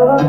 Trap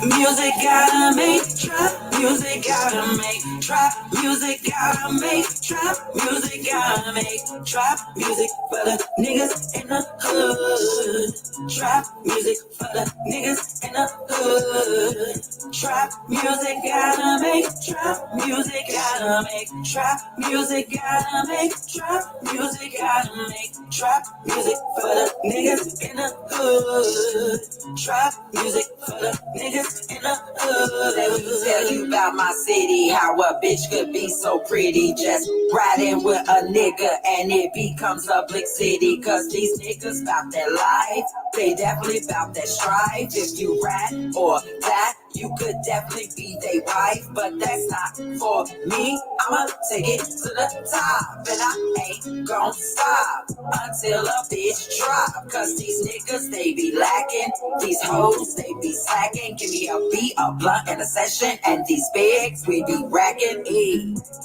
music gotta make, trap music gotta make, trap music gotta make, trap music gotta make, trap music for the niggas in the hood. Trap music for the niggas in the hood. Trap music gotta make, trap music gotta make, trap music gotta make, trap music gotta make, trap music for the niggas in the hood. Trap music for the niggas in the hood. Let me tell you about my city, how a bitch could be so pretty. Just riding with a nigga and it becomes a blick city. Cause these niggas bout that life, they definitely bout that strife. If you ride or die, you could definitely be they wife. But that's not for me, I'ma take it to the top. And I ain't gon' stop until a bitch drop. Cause these niggas, they be lacking. These hoes, they be slacking. Give me a beat, a blunt, and a session. And these bigs, we be racking.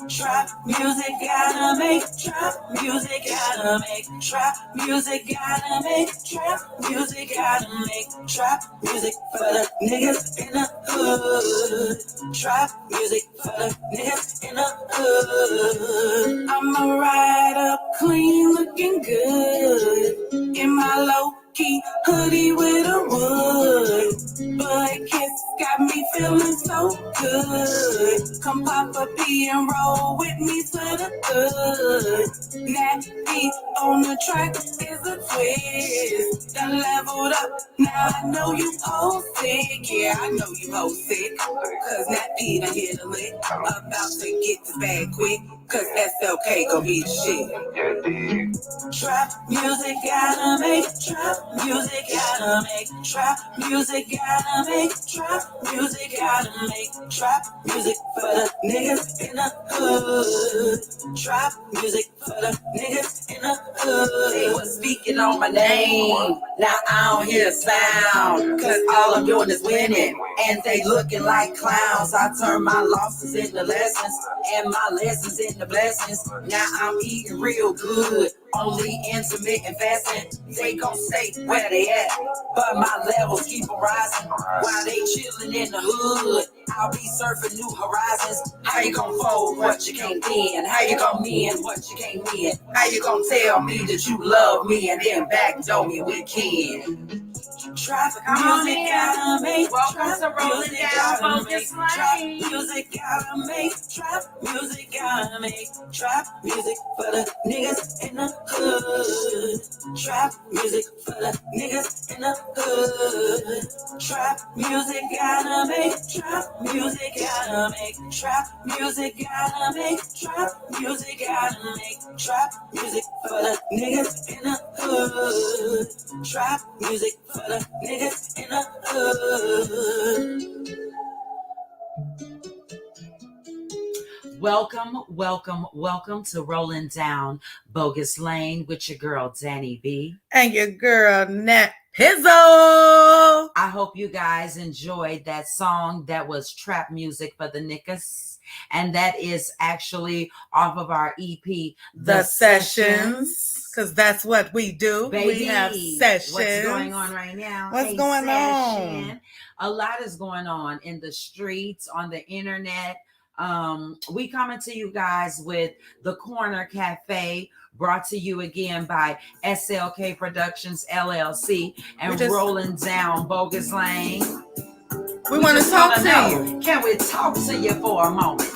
Trap music gotta make, trap music gotta make, trap music gotta make, trap music gotta make, trap music for the niggas in the hood. Trap music for the niggas in the hood. I'ma ride up clean, looking good in my low-key hoodie with a wood. But kiss got me feeling so good. Come pop a P and roll with me to the hood. That beat on the track is a twist. Done leveled up, now I know you whole sick. Yeah, I know you whole sick. Cause that P done hit a lick. About to get this bag quick. Cause SLK gon' be the shit. Trap music gotta make, trap music gotta make, trap music gotta make, trap music gotta make, trap music for the niggas in the hood. Trap music for the niggas in the hood. They was speaking on my name, now I don't hear a sound. Cause all I'm doing is winning, and they looking like clowns. I turn my losses into lessons, and my lessons into blessings. Now I'm eating real good, only intermittent fasting. They gon' stay where they at, but my levels keep on rising. While they chillin' in the hood, I'll be surfing new horizons. How you gon' fold what you can't win? How you gon' win what you can't win? How you gon' tell me that you love me and then backdoor me with kin? Trap music gotta make, welcome to Rolling Down Bogus. Trap music gotta make, trap music gotta make, trap music for the niggas in the hood. Trap music for the niggas in the hood. Trap music gotta make, trap music gotta make, trap music gotta make, trap music gotta make, trap music for the niggas in the hood. Trap music for the niggas in the hood. Welcome to Rolling Down Bogus Lane with your girl Danny B. And your girl Nat Pizzle. I hope you guys enjoyed that song. That was trap music for the niggas. And that is actually off of our EP, The Sessions. Because that's what we do. Baby, we have sessions. What's going on right now? What's going on? A lot is going on in the streets, on the internet. We coming to you guys with The Corner Cafe, brought to you again by SLK Productions LLC and Rolling Down Bogus Lane. We want to talk to you. Can we talk to you for a moment?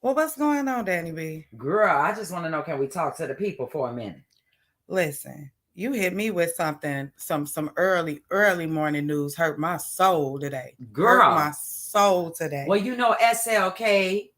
Well, what's going on, Danny B? Girl, I just want to know, can we talk to the people for a minute? Listen, you hit me with something, some early morning news. Hurt my soul today. Girl. Hurt my soul today. Well, you know SLK,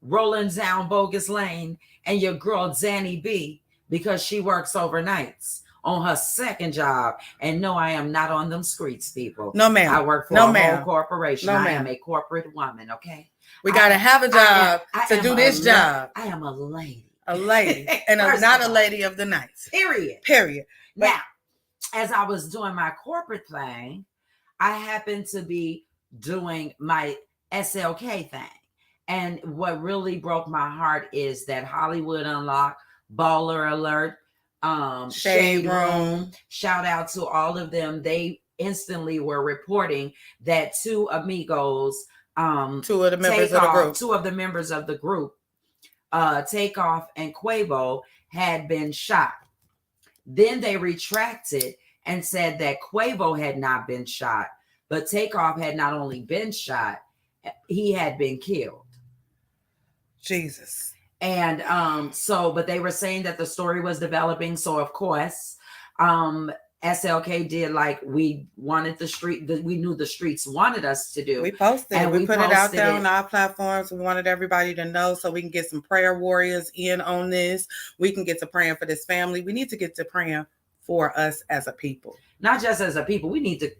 Rolling Down Bogus Lane, and your girl Danny B, because she works overnights on her second job. And no, I am not on them streets, people. No, ma'am. I work for a whole corporation. I am a corporate woman, okay? We got to have a job to do this job. I am a lady. A lady. And not a lady of the night. Period. But now, as I was doing my corporate thing, I happened to be doing my SLK thing. And what really broke my heart is that Hollywood Unlocked, Baller Alert, Shade Room, shout out to all of them. They instantly were reporting that two amigos, two of the members of the group, two of the members of the group, Takeoff and Quavo, had been shot. Then they retracted and said that Quavo had not been shot, but Takeoff had not only been shot, he had been killed. Jesus. And but they were saying that the story was developing. So of course, SLK did like we wanted we knew the streets wanted us to do. We posted and we put it out there on our platforms. We wanted everybody to know so we can get some prayer warriors in on this. We can get to praying for this family. We need to get to praying for us as a people. Not just as a people. We need to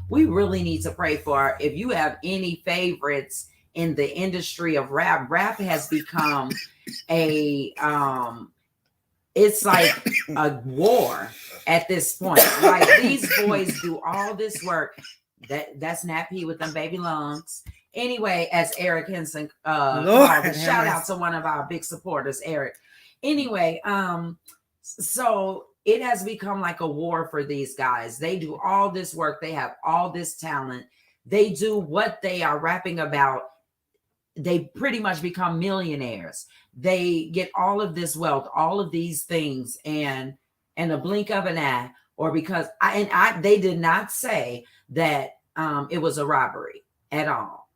we really need to pray for, if you have any favorites in the industry of rap. Rap has become it's like a war at this point. Like, these boys do all this work. That's Nat P with them baby lungs. Anyway, as Eric Henson called it, shout out to one of our big supporters, Eric. Anyway, so it has become like a war for these guys. They do all this work. They have all this talent. They do what they are rapping about. They pretty much become millionaires. They get all of this wealth, all of these things, and in a blink of an eye, or because they did not say that it was a robbery at all.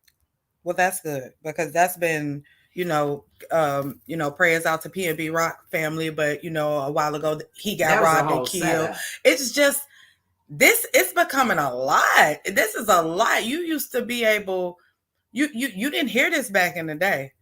Well, that's good, because that's been, prayers out to PNB Rock family, but a while ago he got robbed and killed. Setup. It's just it's becoming a lot. This is a lot. You used to be able. You didn't hear this back in the day.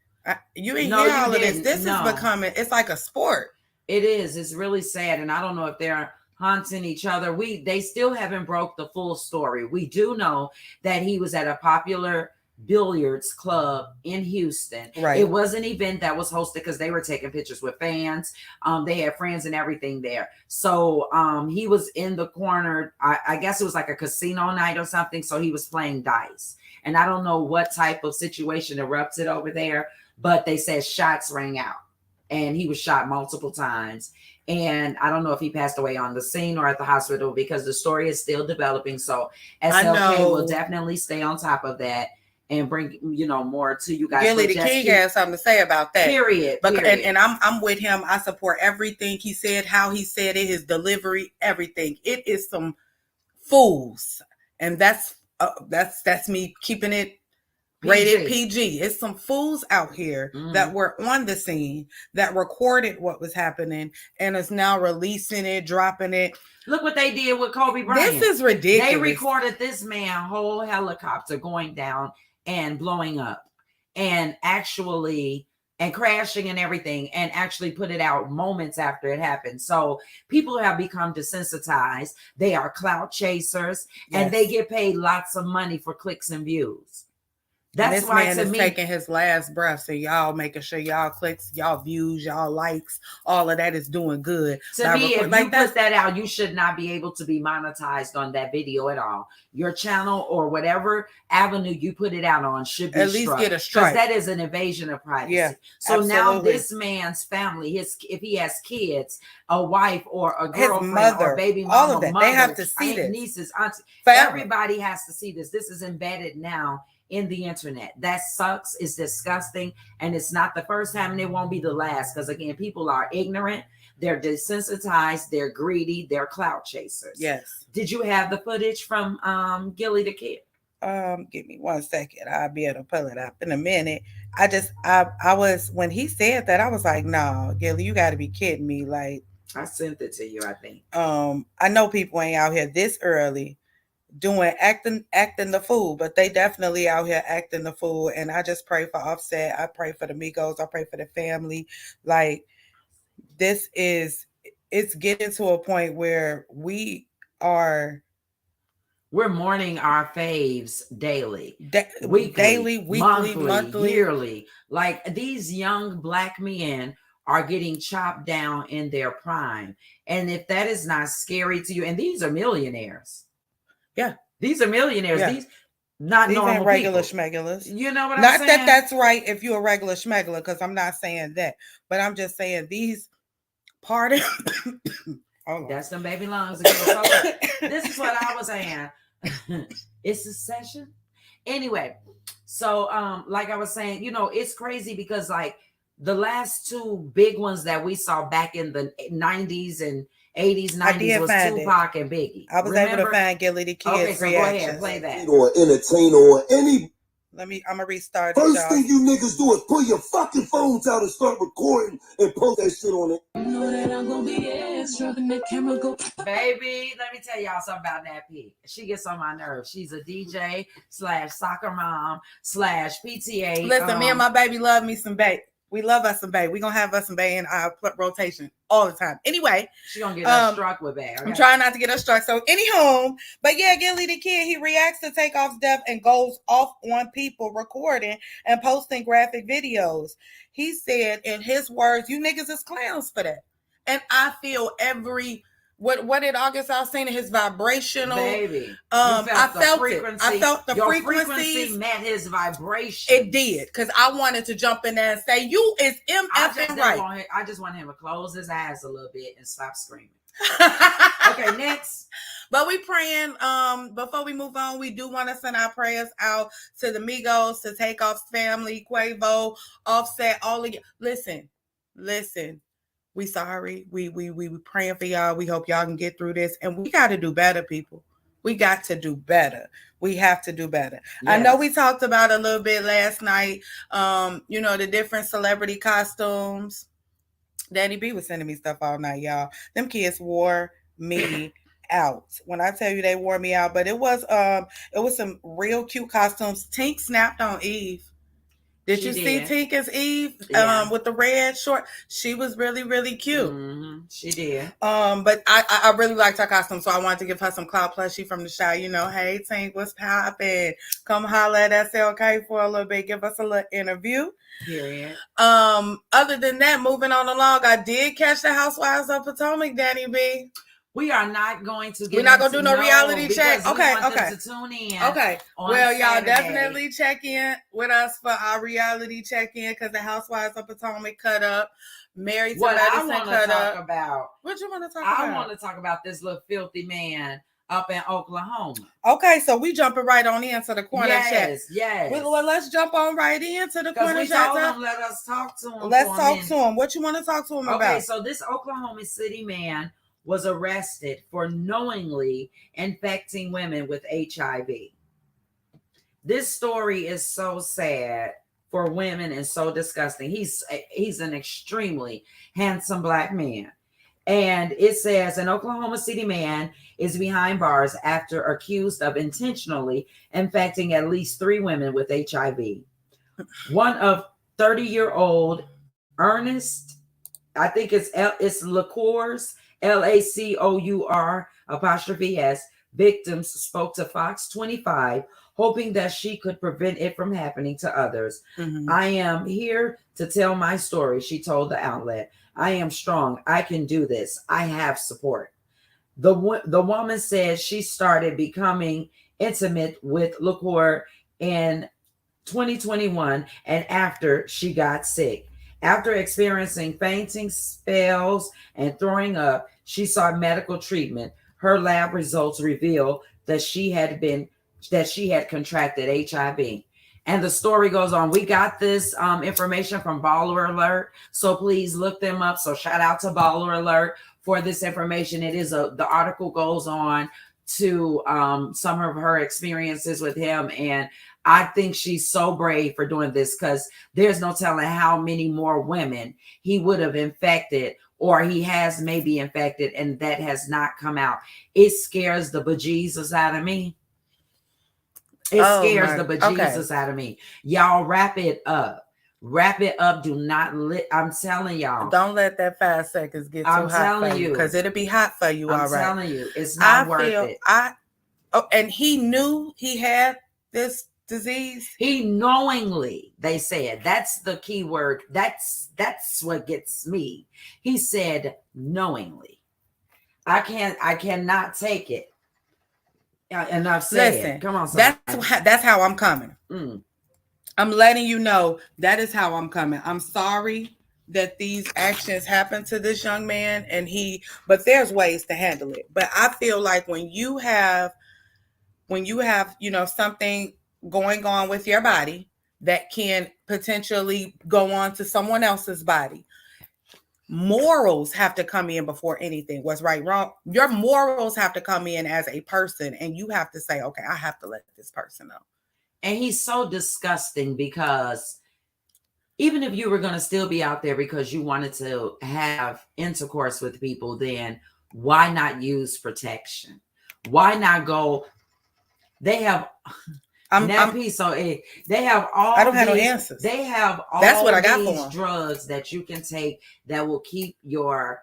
You didn't hear all of this. This is becoming, it's like a sport. It is. It's really sad. And I don't know if they're haunting each other. They still haven't broke the full story. We do know that he was at a popular billiards club in Houston. Right. It was an event that was hosted because they were taking pictures with fans. They had friends and everything there. So he was in the corner. I guess it was like a casino night or something. So he was playing dice. And I don't know what type of situation erupted over there, but they said shots rang out and he was shot multiple times. And I don't know if he passed away on the scene or at the hospital, because the story is still developing. So SLK will definitely stay on top of that and bring, more to you guys. Gilly the King has something to say about that. Period. And I'm with him. I support everything he said, how he said it, his delivery, everything. It is some fools. And that's me keeping it rated PG. It's some fools out here that were on the scene, that recorded what was happening, and is now releasing it, dropping it. Look what they did with Kobe Bryant. This is ridiculous. They recorded this man whole helicopter going down and blowing up, and crashing and everything, and actually put it out moments after it happened. So people have become desensitized. They are clout chasers, and they get paid lots of money for clicks and views. That's why this man is taking his last breath. So y'all making sure y'all clicks, y'all views, y'all likes, all of that is doing good. To me, if you put that out, you should not be able to be monetized on that video at all. Your channel or whatever avenue you put it out on should be at least get a strike, because that is an invasion of privacy. Yeah, so now this man's family, if he has kids, a wife or a girlfriend, mother, or baby mama, all of that, mother, they have to see this. Nieces, aunties, everybody has to see this. This is embedded now in the internet. That sucks. It's disgusting, and it's not the first time, and it won't be the last, because again, people are ignorant, they're desensitized, they're greedy, they're clout chasers. Yes. Did you have the footage from Gilly the Kid? Give me 1 second. I'll be able to pull it up in a minute. I was, when he said that, I was like, no, Gilly, you got to be kidding me. Like, I sent it to you, I think. I know people ain't out here this early acting the fool, but they definitely out here acting the fool. And I just pray for Offset. I pray for the Migos. I pray for the family. Like, it's getting to a point where we're mourning our faves daily, weekly, monthly, yearly. Like, these young Black men are getting chopped down in their prime. And if that is not scary to you, and these are millionaires. Yeah. These are millionaires. Yeah. These not These normal ain't regular people. schmeglers. You know what I'm Not saying? that that's right if you're a regular schmegler, because I'm not saying that. But I'm just saying these party. That's them baby lungs again. So look, this is what I was saying. It's a session. Anyway, so like I was saying, you know, it's crazy because like the last two big ones that we saw back in the 90s and 80s, 90s was Tupac and Biggie. I was able to find Gilly the Kid's Okay, so reaction. go ahead, play that. Or entertain or any. I'm gonna restart. First thing you niggas do is pull your fucking phones out and start recording and post that shit on it. You know that I'm gonna be extra when the camera go. Baby, let me tell y'all something about that pig. She gets on my nerves. She's a DJ / soccer mom / PTA. Listen, me and my baby love me some bae. We love us some bae. We gonna have us some bae in our rotation all the time. Anyway, she gonna get us struck with bae. Okay? I'm trying not to get us struck. So anyhow, but yeah, Gilly the Kid, he reacts to Takeoff's death and goes off on people recording and posting graphic videos. He said, in his words, "You niggas is clowns for that." And I feel every what did August I was saying? His vibrational baby. I felt frequency. I felt the Your frequency met his vibration. It did, because I wanted to jump in there and say, "You is MFing right." I just want him to close his eyes a little bit and stop screaming. Okay, next. But we praying. Before we move on, we do want to send our prayers out to the Migos, to Takeoff's family, Quavo, Offset, all of you. Listen. We sorry. We praying for y'all. We hope y'all can get through this. And we got to do better, people. We got to do better. We have to do better. Yes. I know we talked about a little bit last night. You know, the different celebrity costumes. Danny B was sending me stuff all night, y'all. Them kids wore me out. When I tell you they wore me out, but it was some real cute costumes. Tink snapped on Eve. Did you see Tink as Eve with the red short? She was really, really cute. Mm-hmm. She did. But I really liked her costume, so I wanted to give her some clout plushie from the show. You know, hey Tink, what's poppin'? Come holler at SLK for a little bit. Give us a little interview. Period. Other than that, moving on along, I did catch the Housewives of Potomac, Danny B. We are not going to get. We're not gonna do no reality check. Okay. To tune in. Okay. Well, y'all Saturday. definitely check in with us for our reality check in, because the Housewives of Potomac cut up. Married to Medicine cut up. About what you want to talk about? I want to talk about this little filthy man up in Oklahoma. Okay, so we jumping right on into the corner chat. Yes. Well, let's jump on right into the corner chat. Let us talk to him. Let's talk to him. What you want to talk to him about? Okay, so this Oklahoma City man was arrested for knowingly infecting women with HIV. This story is so sad for women and so disgusting. He's an extremely handsome black man. And it says an Oklahoma City man is behind bars after accused of intentionally infecting at least 3 women with HIV. One of 30-year-old Ernest, I think it's LaCours, LACOUR''S victims spoke to Fox 25, hoping that she could prevent it from happening to others. Mm-hmm. I am here to tell my story, she told the outlet. I am strong. I can do this. I have support. The woman said she started becoming intimate with LaCour in 2021 and after she got sick. After experiencing fainting spells and throwing up, she sought medical treatment. Her lab results revealed that she had contracted HIV. And the story goes on. We got this information from Baller Alert, so please look them up. So shout out to Baller Alert for this information. It is the article goes on to some of her experiences with him, and I think she's so brave for doing this, because there's no telling how many more women he would have infected, or he has maybe infected, and that has not come out. It scares the bejesus out of me. It scares the bejesus out of me. Y'all wrap it up. Wrap it up. Do not I'm telling y'all. Don't let that 5 seconds get too hot for you, because it'll be hot for you. I'm telling you, it's not worth it. And he knew he had this disease. He knowingly, they said, that's the key word. That's what gets me. He said knowingly. I cannot take it. Enough said. Listen, Come on, somebody. that's how I'm coming. Mm. I'm letting you know that is how I'm coming. I'm sorry that these actions happened to this young man, but there's ways to handle it. But I feel like when you have, something going on with your body that can potentially go on to someone else's body, morals have to come in before anything. What's right, wrong? Your morals have to come in as a person, and you have to say, okay, I have to let this person know. And he's so disgusting because even if you were going to still be out there because you wanted to have intercourse with people, then why not use protection? Why not go? They have they have all. I don't have no answers. They have all. That's what I got for them. Drugs that you can take that will keep your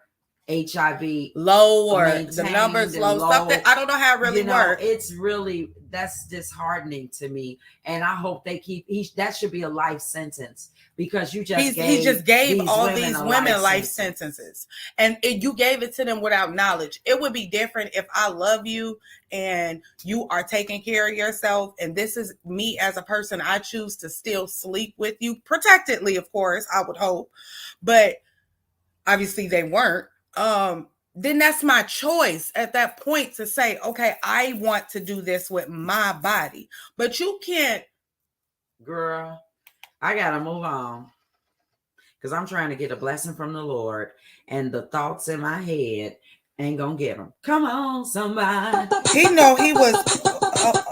HIV low or the numbers low. Something I don't know how it really works. It's really, that's disheartening to me, and I hope they keep. That should be a life sentence because he just gave all these women life sentences, and you gave it to them without knowledge. It would be different if I love you and you are taking care of yourself, and this is me as a person. I choose to still sleep with you protectedly, of course. I would hope, but obviously they weren't. Then that's my choice at that point to say, okay, I want to do this with my body. But you can't. Girl, I gotta move on because I'm trying to get a blessing from the Lord, and the thoughts in my head ain't gonna get them. Come on, somebody. He was.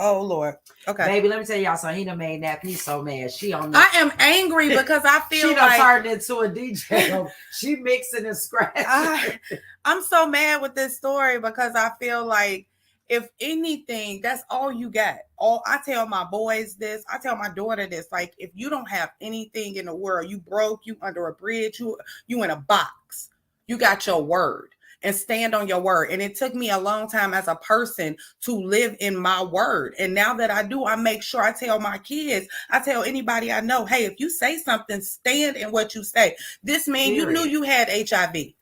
Oh Lord. Okay, baby, let me tell y'all something. He done made that piece so mad. I am angry because I feel she done turned into a DJ. She mixing and scratching. I'm so mad with this story because I feel like if anything, that's all you got. I tell my boys this. I tell my daughter this. Like, if you don't have anything in the world, you broke, you under a bridge, you in a box. You got your word. And stand on your word. And it took me a long time as a person to live in my word. And now that I do, I make sure I tell my kids, I tell anybody I know, hey, if you say something, stand in what you say. This man, you knew you had HIV.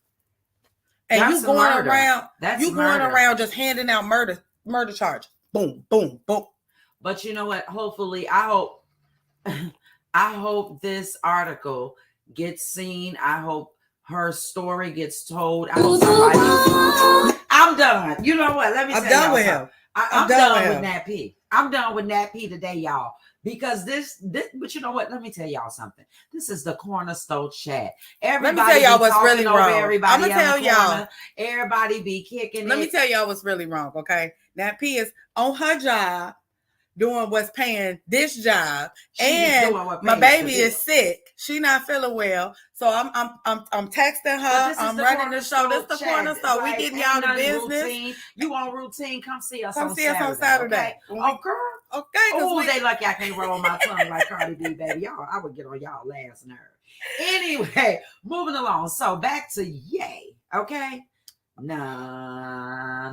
And that's you going around just handing out murder charge. Boom, boom, boom. But you know what? Hopefully, I hope this article gets seen. I hope her story gets told. I'm done. You know what? Let me. I'm done with him. I'm done with Nat P. I'm done with Nat P today, y'all. Because this. But you know what? Let me tell y'all something. This is the Cornerstone Chat. Everybody. Let me tell y'all what's really wrong. I'm gonna tell y'all. Everybody be kicking. Let me tell y'all what's really wrong. Okay, Nat P is on her job, doing what's paying this job, and my baby is sick. She not feeling well, so I'm texting her. I'm running the show. This the Cornerstone. We getting y'all the business. Routine. You on routine? Come see us. Come see us on Saturday. Okay? Oh, girl. Okay. Oh, they lucky I can't roll my tongue like Cardi B, baby. Y'all, I would get on y'all last nerve. Anyway, moving along. So back to Ye. Okay. Nah,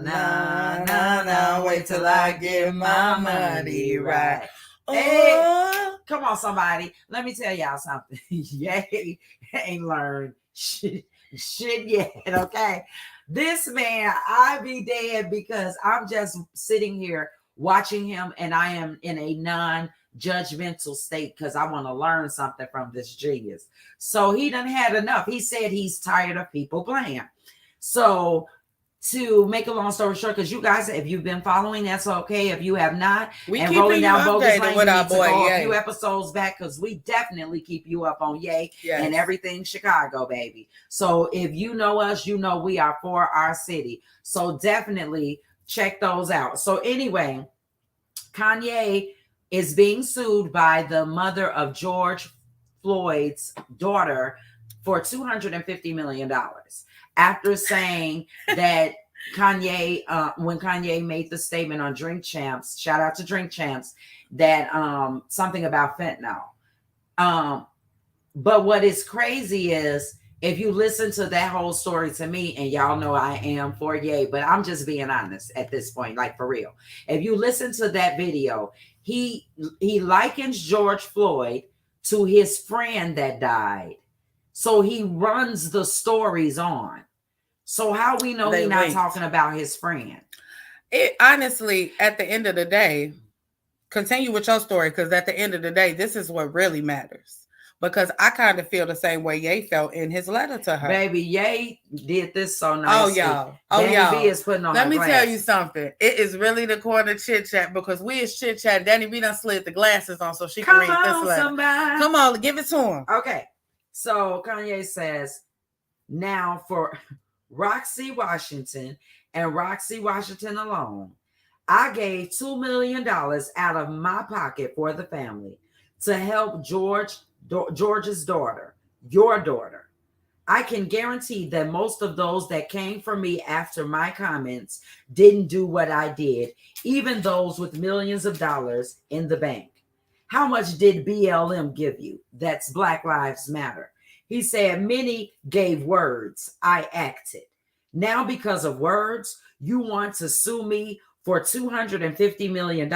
wait till I get my money right. Hey, come on, somebody. Let me tell y'all something. Ye ain't learned shit yet, okay? This man, I be dead because I'm just sitting here watching him, and I am in a non-judgmental state because I want to learn something from this genius. So he done had enough. He said he's tired of people playing. So to make a long story short, because you guys, if you've been following, that's okay. If you have not, we and rolling down Bogus Lane, with our boy, a few episodes back because we definitely keep you up on Ye and everything Chicago, baby. So if you know us, you know we are for our city. So definitely check those out. So anyway, Kanye is being sued by the mother of George Floyd's daughter for $250 million. After saying that Kanye, when Kanye made the statement on Drink Champs, shout out to Drink Champs, that something about fentanyl. But what is crazy is if you listen to that whole story to me, and y'all know I am for Ye, but I'm just being honest at this point, like for real. If you listen to that video, he likens George Floyd to his friend that died. So he runs the stories on. So how we know he's not talking about his friend? It honestly, at the end of the day, continue with your story, because at the end of the day, this is what really matters. Because I kind of feel the same way Ye felt in his letter to her. Baby, Ye did this so Oh, nicely. y'all. Danny B is putting on Let her me tell you glasses. something. It is really the corner chit chat, because we is chit chat. Danny B done slid the glasses on so she Come can read this on, letter. somebody. Come on, give it to him. Okay. So Kanye says, now for Roxy Washington and Roxy Washington alone, I gave $2 million out of my pocket for the family to help George's daughter, your daughter. I can guarantee that most of those that came for me after my comments didn't do what I did, even those with millions of dollars in the bank. How much did BLM give you? That's Black Lives Matter. He said, many gave words. I acted. Now, because of words, you want to sue me for $250 million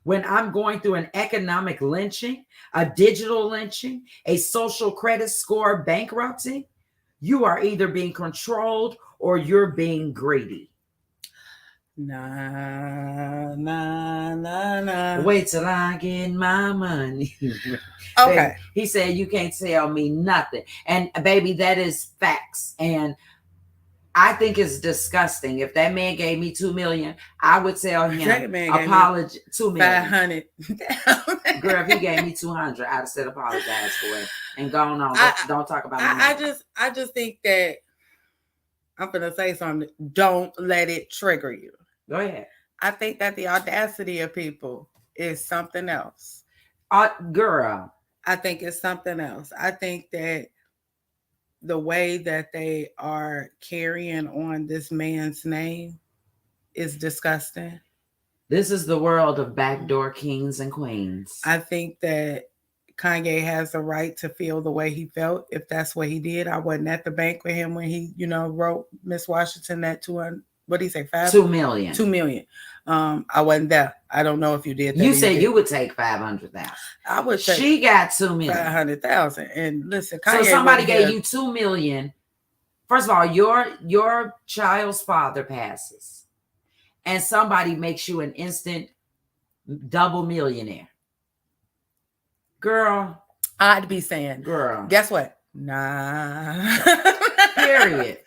when I'm going through an economic lynching, a digital lynching, a social credit score bankrupting? You are either being controlled or you're being greedy. Nah. Wait till I get my money. Okay. Baby, he said, you can't tell me nothing. And baby, that is facts. And I think it's disgusting. If that man gave me $2 million, I would tell him apology. $2 million. 500. Girl, if he gave me 200, I'd have said apologize for it and gone on. Don't talk about my I just think that I'm gonna say something. Don't let it trigger you. Go ahead. I think that the audacity of people is something else. Girl, I think it's something else. I think that the way that they are carrying on this man's name is disgusting. This is the world of backdoor kings and queens. I think that Kanye has the right to feel the way he felt, if that's what he did. I wasn't at the bank with him when he, wrote Miss Washington that 200. What did he say? $2 million. $2 million. I wasn't there. I don't know if you did that. You said you would take 500,000. I would take. She got $2 million. 500,000. And listen, Kanye, so somebody gave you $2 million. First of all, your child's father passes, and somebody makes you an instant double millionaire. Girl, I'd be saying, girl, guess what? Nah. Period.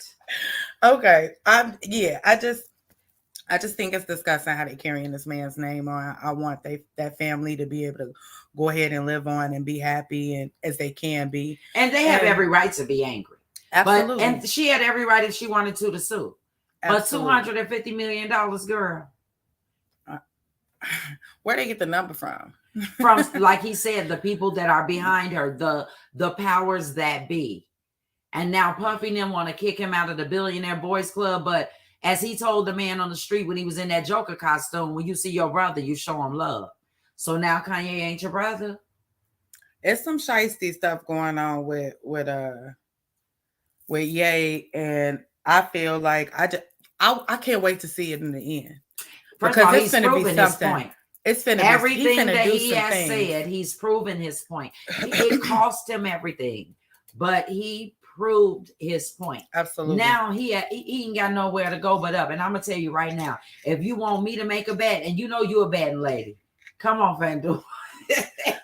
Okay. I just think it's disgusting how they're carrying this man's name on. I want that family to be able to go ahead and live on and be happy and as they can be. And they have every right to be angry. Absolutely. And she had every right if she wanted to sue. Absolutely. But $250 million, girl. Where'd they get the number from? From, like he said, the people that are behind her, the powers that be. And now Puffy and them want to kick him out of the Billionaire Boys Club. But as he told the man on the street when he was in that Joker costume, when you see your brother, you show him love. So now Kanye ain't your brother? It's some shiesty stuff going on with Ye, and I feel like I can't wait to see it in the end. First of all, he's proven his point. It's finna everything that he has said, he's proven his point. It cost him everything, but he proved his point. Absolutely. Now he ain't got nowhere to go but up. And I'm gonna tell you right now, if you want me to make a bet, and you know you're a betting lady, come on, FanDuel.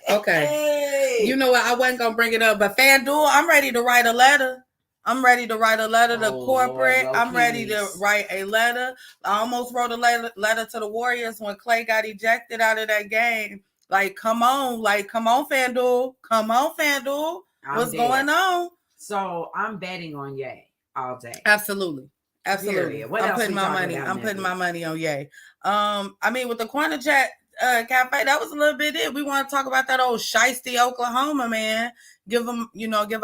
Okay. Hey. You know what? I wasn't gonna bring it up, but FanDuel, I'm ready to write a letter. I'm ready to write a letter to corporate. Lord, I'm ready to write a letter. I almost wrote a letter to the Warriors when Clay got ejected out of that game. Like, come on, FanDuel. Come on, FanDuel. What's going on? So I'm betting on Ye all day. Absolutely. Period. I'm putting my money. I'm putting my money on Ye. I mean, with the Corner Chat Cafe, that was a little bit it. We want to talk about that old shiesty Oklahoma man. Give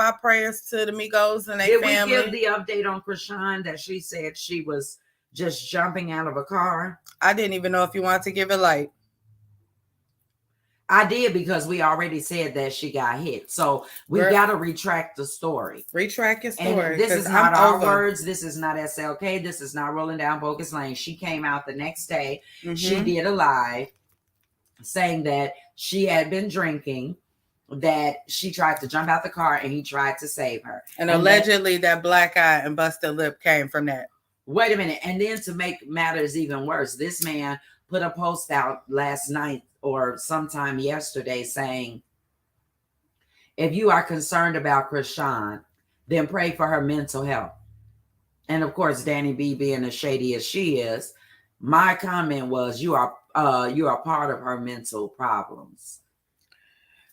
our prayers to the Migos and their family. Did we give the update on Krishan that she said she was just jumping out of a car? I didn't even know if you wanted to give it light. I did, because we already said that she got hit. So we got to retract the story. Retract your story. And this is not our words. This is not SLK. This is not Rolling Down Bogus Lane. She came out the next day. Mm-hmm. She did a live saying that she had been drinking, that she tried to jump out the car and he tried to save her. And allegedly that black eye and busted lip came from that. Wait a minute. And then to make matters even worse, this man put a post out last night or sometime yesterday saying, if you are concerned about Krishan, then pray for her mental health. And of course, Danny B being as shady as she is, my comment was, you are part of her mental problems.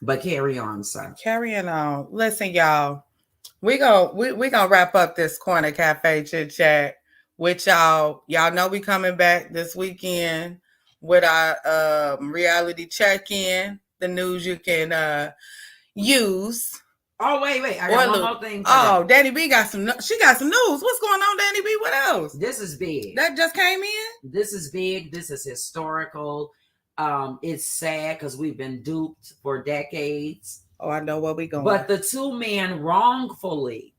But carry on, sir. Carrying on. Listen, y'all, we gonna wrap up this Corner Cafe chit chat with y'all. Y'all know we coming back this weekend with our reality check-in, the news you can use. Oh, wait. I got one more thing. Oh, Danny B got some news. What's going on, Danny B? What else? This is big. That just came in? This is big. This is historical. It's sad because we've been duped for decades. Oh, I know where we going. But the two men wrongfully,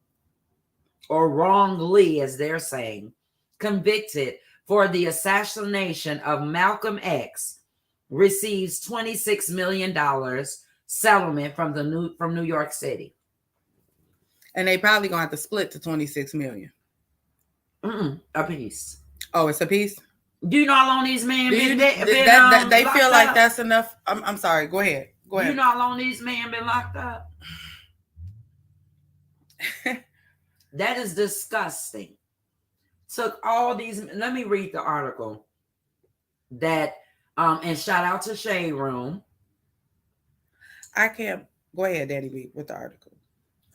or wrongly, as they're saying, convicted for the assassination of Malcolm X receives $26 million settlement from New York City. And they probably gonna have to split the 26 million. A piece. Oh, it's a piece? Do you know how long these men been they feel like up? That's enough? I'm sorry. Go ahead. Do you know how long these men been locked up? That is disgusting. Took all these. Let me read the article. That and shout out to Shade Room. I can't. Go ahead, Daddy B, with the article.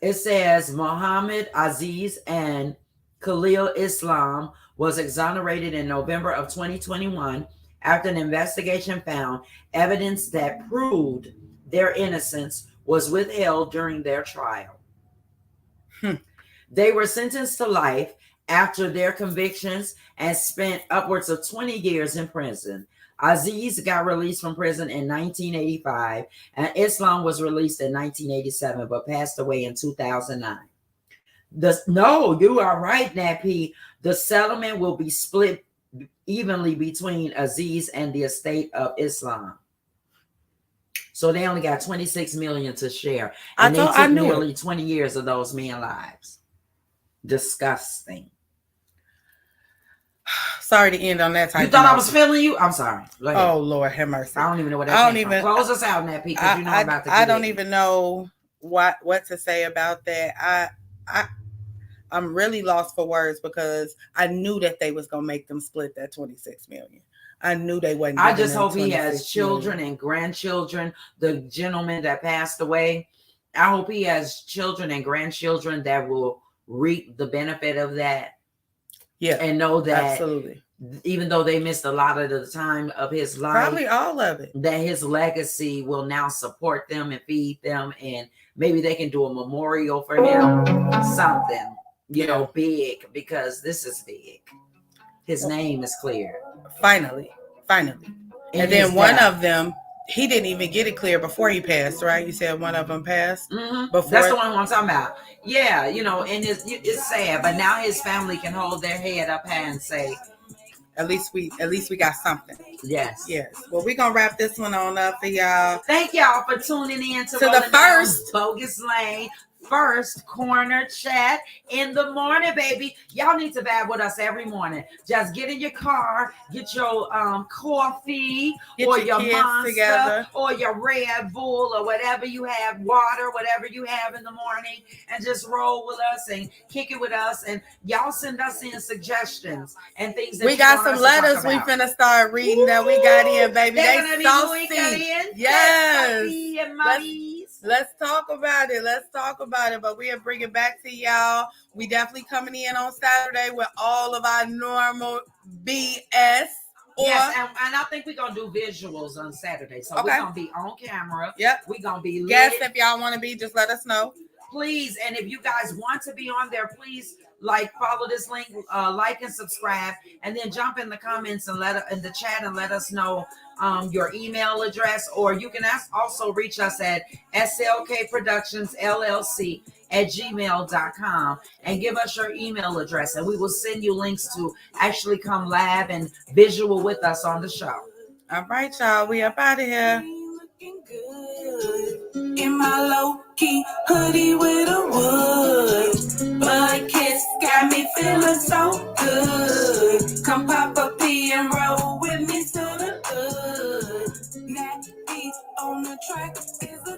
It says Muhammad Aziz and Khalil Islam was exonerated in November of 2021 after an investigation found evidence that proved their innocence was withheld during their trial. They were sentenced to life after their convictions and spent upwards of 20 years in prison. Aziz got released from prison in 1985, and Islam was released in 1987, but passed away in 2009. No, you are right, Nappy. The settlement will be split evenly between Aziz and the estate of Islam. So they only got 26 million to share. And they took nearly 20 years of those men's lives. Disgusting. Sorry to end on that type. You thought I was feeling you? I'm sorry. Oh, Lord, have mercy. I don't even know what that came from. Close us out, Nappy, because you know I'm about to I don't even know what to say about that. I'm really lost for words because I knew that they was gonna make them split that 26 million. I knew they wasn't. I just hope he has children and grandchildren. The gentleman that passed away, I hope he has children and grandchildren that will reap the benefit of that. Yeah, and know that absolutely, even though they missed a lot of the time of his life, probably all of it, that his legacy will now support them and feed them, and maybe they can do a memorial for him, something, you know, big, because this is big. His name is cleared. Finally. And then one of them, he didn't even get it clear before he passed, right? You said one of them passed? Before. That's the one I'm talking about. Yeah, you know, and it's sad, but now his family can hold their head up high and say, at least we got something. Yes. Well, we're going to wrap this one on up for y'all. Thank y'all for tuning in to the first Bogus Lane. First corner chat in the morning, baby. Y'all need to vibe with us every morning. Just get in your car, get your coffee, or your Monster together, or your Red Bull, or whatever you have, water, whatever you have in the morning, and just roll with us and kick it with us. And y'all send us in suggestions and things. That we got some letters we finna start reading. Ooh, that we got in, baby. They saucy. Yes. Let's talk about it. But we'll bring it back to y'all. We definitely coming in on Saturday with all of our normal BS. Yes, and I think we're going to do visuals on Saturday. So we're going to be on camera. Yep. We're going to be lit. Yes, if y'all want to be, just let us know. Please, and if you guys want to be on there, please follow this link, like and subscribe, and then jump in the comments and in the chat and let us know your email address, or you can also reach us at slkproductionsllc@gmail.com and give us your email address, and we will send you links to actually come live and visual with us on the show. All right, y'all, we up out of here. In my low-key hoodie with a wood, but I can't this got me feeling so good. Come pop a P and roll with me to the hood. That beat on the track is a